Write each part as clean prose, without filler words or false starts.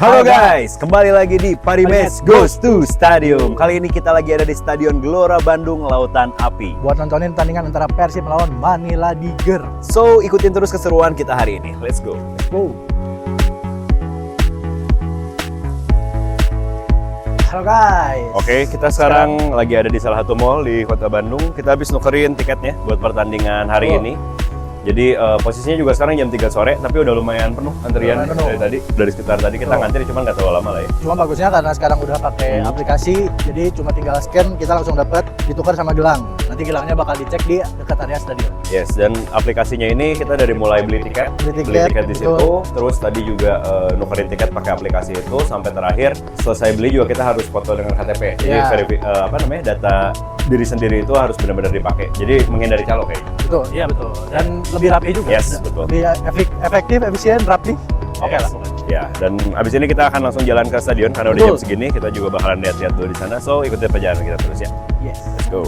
Halo guys, kembali lagi di Parimes Goes to Stadium. Kali ini kita lagi ada di Stadion Gelora Bandung Lautan Api. Buat nontonin pertandingan antara Persib melawan Manila Tiger. So, ikutin terus keseruan kita hari ini. Let's go. Halo guys. Oke, kita sekarang lagi ada di salah satu mall di Kota Bandung. Kita habis nukerin tiketnya buat pertandingan hari ini. Jadi posisinya juga sekarang jam 3 sore, tapi udah lumayan penuh antrian dari tadi. Dari sekitar tadi kita ngantri, cuma nggak terlalu lama lah ya. Cuma bagusnya karena sekarang udah pakai aplikasi, jadi cuma tinggal scan, kita langsung dapat ditukar sama gelang. Nanti gelangnya bakal dicek di dekat area stadion. Yes, dan aplikasinya ini kita dari mulai beli tiket di situ, terus tadi juga nukerin tiket pakai aplikasi itu, sampai terakhir selesai beli juga kita harus foto dengan KTP. Jadi data diri sendiri itu harus benar-benar dipakai. Jadi menghindari calo kayaknya. Betul, iya betul. Dan lebih rapi juga. Yes, betul. Lebih efektif, efisien, rapi. Oke lah. Ya, dan abis ini kita akan langsung jalan ke stadion karena udah jam segini, kita juga bakalan lihat-lihat dulu di sana. So, ikutin perjalanan kita terus ya. Yes. Let's go.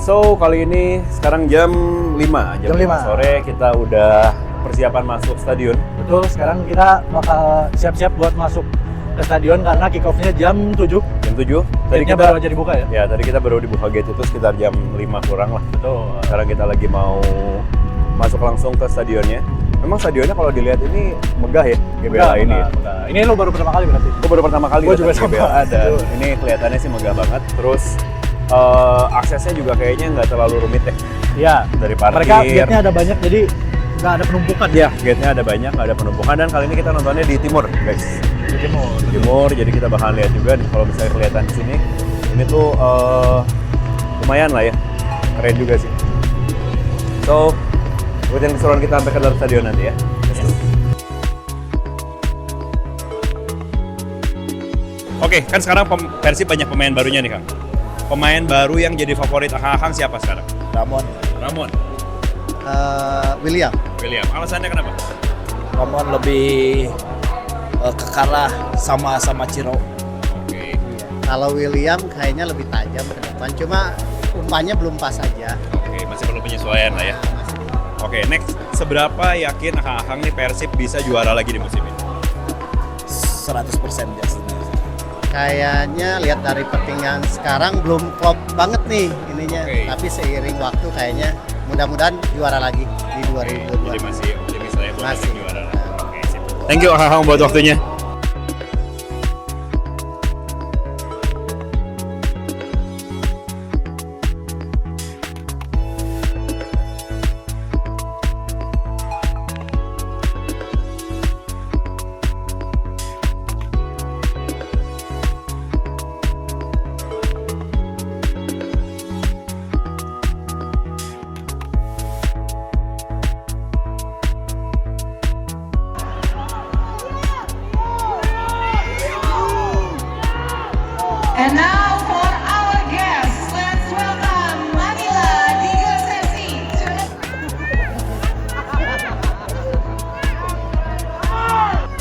So, kali ini sekarang jam 5 sore kita udah persiapan masuk stadion. Betul, sekarang kita bakal siap-siap buat masuk ke stadion karena kick off-nya jam 7. Jam 7. Tadi kita baru aja dibuka ya? Ya, tadi kita baru dibuka gate itu sekitar jam 5 kurang lah. Betul. Sekarang kita lagi mau masuk langsung ke stadionnya. Memang stadionnya kalau dilihat ini megah ya, GBLA ini. Megah. Ini lo baru pertama kali berarti? Gue baru pertama kali datang ke GBLA dan ini kelihatannya sih megah banget. Terus aksesnya juga kayaknya nggak terlalu rumit ya. Iya. Dari parkir. Mereka gate-nya ada banyak jadi nggak ada penumpukan. Iya, gate-nya ada banyak, nggak ada penumpukan, dan kali ini kita nontonnya di timur, guys. Di timur, jadi kita bakalan lihat juga nih, kalau misalnya kelihatan di sini. Ini tuh lumayan lah ya, keren juga sih. So, ikutin keseruan kita sampai ke dalam stadion nanti ya. Oke, kan sekarang Persib banyak pemain barunya nih, Kang. Pemain baru yang jadi favorit Akang siapa sekarang? Ramon. William. Alasannya kenapa? Ramon lebih kekalah sama Ciro. Oke. Kalau William kayaknya lebih tajam ke depan, cuma umpannya belum pas aja. Oke, masih perlu penyesuaian lah ya. Oke, next. Seberapa yakin Akang nih Persib bisa juara lagi di musim ini? 100% biasanya. Kayaknya lihat dari pertandingan sekarang belum klop banget nih ininya. Tapi seiring waktu kayaknya mudah-mudahan juara lagi di 2022. Jadi masih optimis lah ya buat juara. Oke, sip. Thank you Akang buat waktunya. And now for our guests, let's welcome Manila Tiger FC to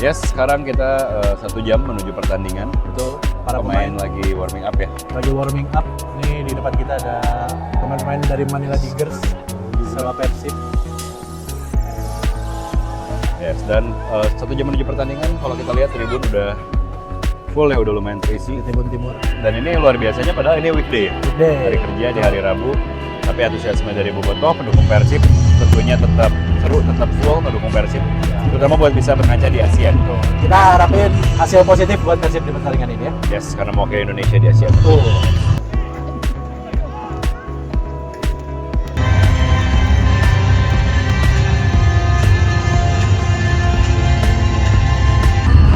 the... Yes, sekarang kita 1 jam menuju pertandingan. Betul. Para pemain lagi warming up ya. Lagi warming up. Nih di depan kita ada pemain-pemain dari Manila Tigers sama Persib. Yes, dan 1 jam menuju pertandingan, kalau kita lihat tribun udah full ya, udah lumayan terisi. Tribun Timur. Dan ini luar biasanya padahal ini weekday ya. Hari kerja di hari Rabu. Tapi antusiasme dari bobotoh pendukung Persib tentunya tetap seru, tetap full mendukung Persib. Terutama buat bisa berkaca di Asia. Kita harapin hasil positif buat Persib di pertandingan ini ya. Yes, karena mau ke Indonesia di Asia.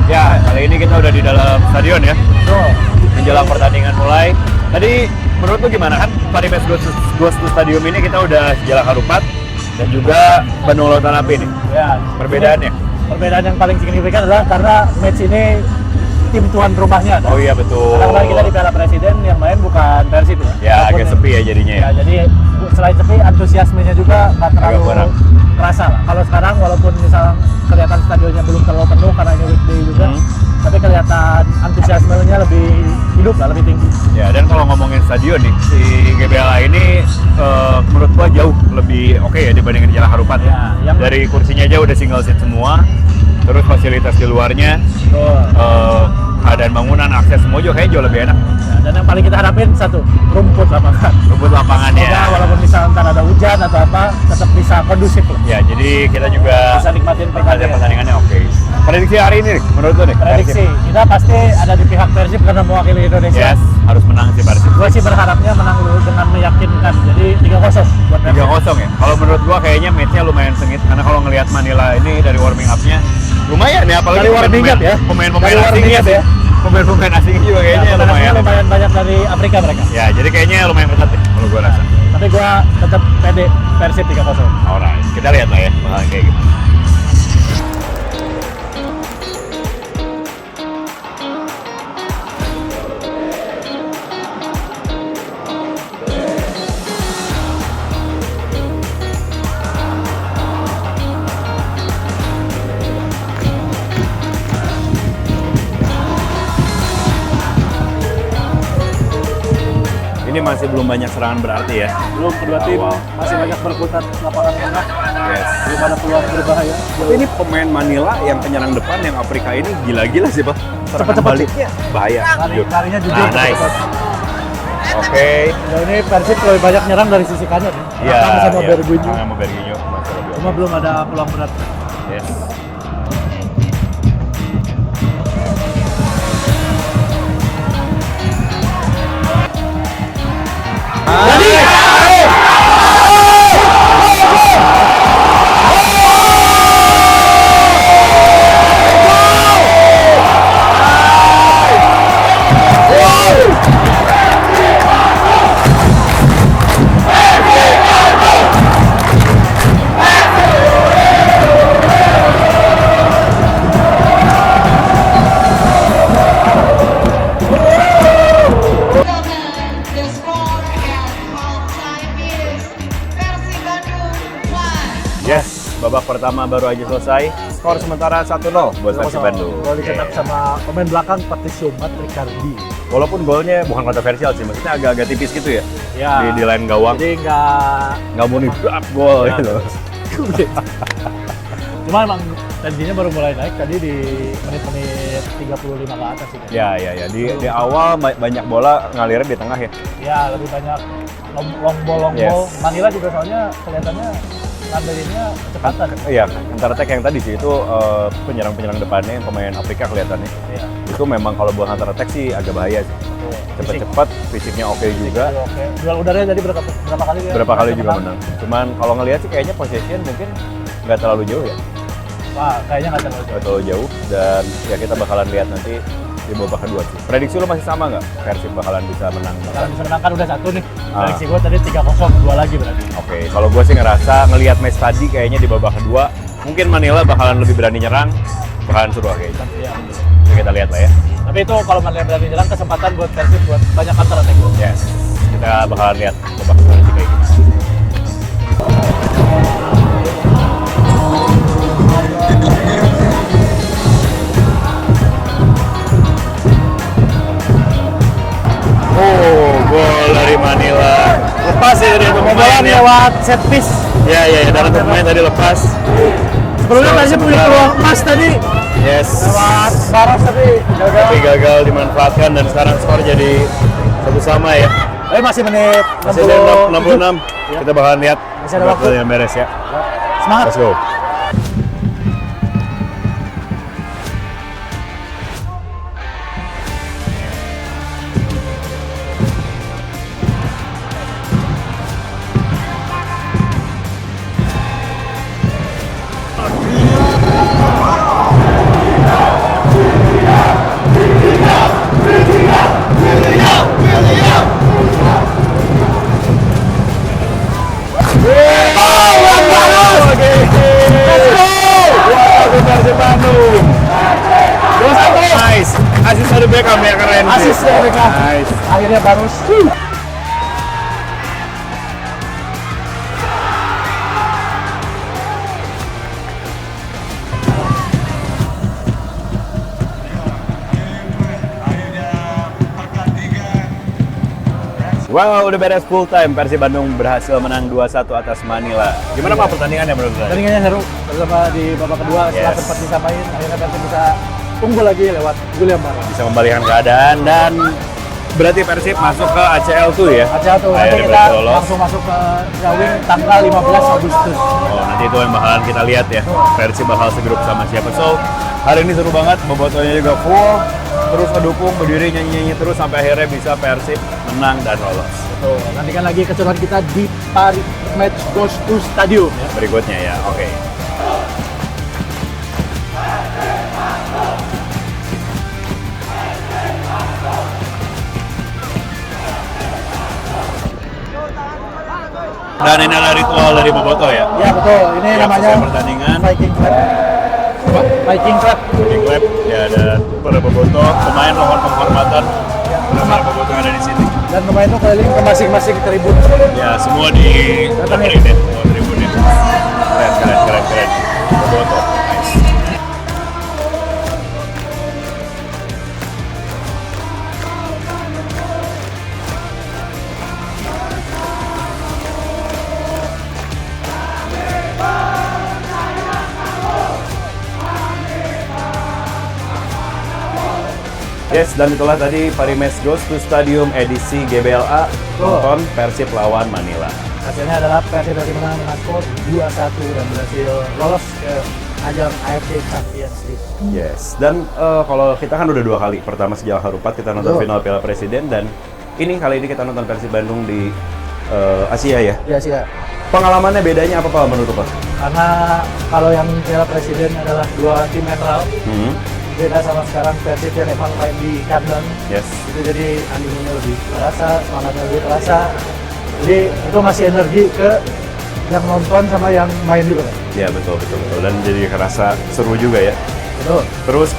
Ya, kali ini kita udah di dalam stadion ya. Menjelang pertandingan mulai. Tadi menurut lu gimana kan Parimes Goes to Stadium ini kita udah jalan harupat. Dan juga Bandung Lautan Api nih. Ya, Perbedaannya? Perbedaan yang paling signifikan adalah karena match ini tim tuan rumahnya. Oh iya betul. Karena kemarin kita di Piala Presiden yang main bukan Persib ya. Ya agak Walaupun sepi ya jadinya ya. Ya, jadi selain sepi, antusiasmenya juga nggak terlalu kurang. terasa lah. Kalau sekarang walaupun misalnya kelihatan stadionnya belum terlalu penuh karena ini weekday juga, tapi kelihatan antusiasmenya lebih hidup lah, lebih tinggi. Ya, dan kalau ngomongin stadion nih, si GBLA ini menurut gua jauh lebih oke ya dibandingin Jalan Harupat. Ya, yang- Dari kursinya aja udah single seat semua, terus fasilitas di luarnya, keadaan bangunan, akses semua juga kayaknya jauh lebih enak. Ya, dan yang paling kita harapin satu, rumput lapangan. Rumput lapangannya. Semoga walaupun misalnya ntar ada hujan atau apa, tetap bisa kondusif lah. Ya, jadi kita juga Bisa nikmatin pertandingan. pertandingannya oke. Prediksi hari ini nih, menurut lu nih? Prediksi, kita pasti ada di pihak Persib karena mewakili Indonesia. Yes, harus menang sih Persib. Gue sih berharapnya menang dulu dengan meyakinkan. Jadi 3-0 buat Persib. 3-0 ya. Kalau menurut gua kayaknya match-nya lumayan sengit karena kalau ngelihat Manila ini dari warming up-nya lumayan ya, apalagi Dari warming up ya? Pemain-pemain Dari warming asingnya up sih. ya? Pemain-pemain asingnya juga kayaknya lumayan. lumayan banyak dari Afrika mereka. Ya, jadi kayaknya lumayan ketat deh kalau gua rasa. Tapi gue tetap pede Persib 3-0. Alright, kita lihat lah ya bakalan kayak gitu. Ini masih belum banyak serangan berarti ya. Belum, kedua tim Awal. masih banyak berkutat lapangan tengah. Yes. Belum ada peluang berbahaya. Tapi ini pemain Manila yang penyerang depan yang Afrika ini gila-gila sih, Pak. Serangan Cepet-cepet. baliknya bahaya. Jujur. Larinya jujur. Nah, nice. cepet-cepet. Oke. Sejauh ini Persib lebih banyak nyerang dari sisi kanan ya. Iya. Rakam sama iya. Berguinho. Sama Berguinho masih lebih Cuma belum ada peluang berat. Yes. The score at halftime is Persib Bandung 1. Yes, babak pertama baru aja selesai. Skor sementara 1-0 buat Persib Bandung. Gol dicetak sama pemain belakang Patricio Ricardi. Walaupun golnya bukan kontroversial sih, maksudnya agak-agak tipis gitu ya. Ya. Di line gawang. Jadi Nggak mau nibrak gol Ya. gitu. Cuma emang tensinya baru mulai naik tadi di menit-menit 35 ke atas sih. Ya, ya, ya. Di awal banyak bola ngalirnya di tengah ya. Ya, lebih banyak long ball. Yes. Manila juga soalnya kelihatannya ngandelinnya kecepatan. Iya, counter attack yang tadi sih itu penyerang-penyerang depannya yang pemain Afrika kelihatannya. Iya. Itu memang kalau buat counter attack sih agak bahaya sih. Cepet-cepet, fisiknya oke juga. Oke. Duel udaranya tadi berapa kali ya? Berapa kali juga menang. Cuman kalau ngelihat sih kayaknya possession mungkin nggak terlalu jauh ya. Wah, kayaknya nggak terlalu Nggak terlalu jauh. Dan ya kita bakalan lihat nanti di babak kedua sih. Prediksi lu masih sama nggak? Persib bakalan bisa menang? Bakalan bisa menangkan udah satu nih. Ah. Prediksi gue tadi 3-0, 2 lagi berarti. Oke, kalau gue sih ngerasa ngelihat match tadi kayaknya di babak kedua mungkin Manila bakalan lebih berani nyerang, bakalan seru kayaknya. Iya. Ya, kita lihat lah ya. Tapi itu kalau Manila berani nyerang kesempatan buat Persib buat banyak counter attack. Yes, kita bakalan lihat babak kedua nanti kayak gimana. Oh, gol dari Manila. Lepas ya dari pemain ya. lewat set piece. Ya, ya, dari pemain tadi lepas. Sebelumnya Skor Persib punya sementara. peluang emas tadi Yes. lewat Baros tapi gagal. Tapi gagal dimanfaatkan dan sekarang skor jadi 1-1 ya. Tapi masih menit Masih ada 66. Ya. Kita bakalan lihat Masih ada waktu. yang beres ya. Semangat. Let's go. Persib Bandung. 2-1. Nice. Asis dari Beckham ya, keren sih. Asis dari Beckham. Nice. Akhirnya bagus. Wow, udah beres full time. Persib Bandung berhasil menang 2-1 atas Manila. Gimana Pak pertandingannya menurut Anda? Pertandingannya seru, terutama di babak kedua setelah Yes. sempat disamain, akhirnya Persib bisa unggul lagi lewat gol yang baru. Bisa membalikan keadaan dan berarti Persib masuk ke ACL tuh ya? Aceh tuh, nanti Akhirnya kita berhasil lolos. langsung masuk ke drawing tanggal 15 Agustus. Oh, nanti itu yang bakalan kita lihat ya. Persib bakal segrup sama siapa. So, hari ini seru banget. Bobotonya juga full. Terus ngedukung, berdiri nyanyi-nyanyi terus sampai akhirnya bisa Persib menang dan lolos. Tuh, nantikan lagi keseruan kita di Paris Match Goes to Stadium ya. Berikutnya ya, oke. Dan ini adalah ritual dari Boboto ya. Ya betul, ini Siap namanya selesai pertandingan. Viking Club. Viking Club. Di klub ya ada para Boboto, pemain mohon penghormatan kepada para Boboto yang ada di sini. Dan pemain itu keliling ke masing-masing tribun. Ya semua di datangin ya, semua tribunnya. Keren. Boboto. Nice. Yes, dan itulah tadi Parimes Goes to Stadium edisi GBLA nonton Persib lawan Manila. Hasilnya adalah Persib berhasil menang dengan skor 2-1 dan berhasil lolos ke ajang AFC Champions League. Yes, dan kalau kita kan udah 2 kali. Pertama sejak Harupat kita nonton Betul. final Piala Presiden dan kali ini kita nonton Persib Bandung di Asia ya. Ya sih ya. Pengalamannya bedanya apa Pak menurut Pak? Karena kalau yang Piala Presiden adalah 2 tim netral, beda sama sekarang Persib yang emang main di kandang. Yes. Itu jadi animenya lebih terasa, semangatnya lebih terasa. Jadi itu ngasih energi ke yang nonton sama yang main juga. Ya betul. Dan jadi kerasa seru juga ya. Betul. Terus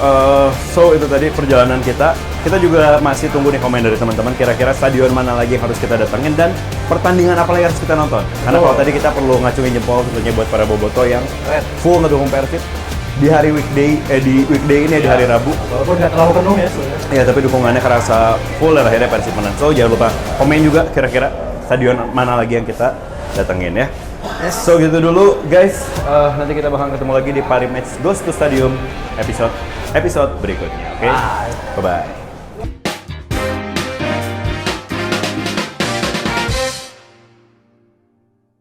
so itu tadi perjalanan kita. Kita juga masih tunggu nih komen dari teman-teman kira-kira stadion mana lagi yang harus kita datangin dan pertandingan apa lagi harus kita nonton. Karena kalau tadi kita perlu ngacungin jempol tentunya buat para boboto yang full ngedukung Persib di hari weekday ini ya, di hari Rabu. Walaupun nggak terlalu penuh ya sebenarnya. Ya tapi dukungannya kerasa full dan akhirnya Persib menang. So jangan lupa komen juga kira-kira stadion mana lagi yang kita datengin ya. So gitu dulu guys. Nanti kita bakal ketemu lagi di Parimes Goes to Stadium episode berikutnya. Oke. Bye bye.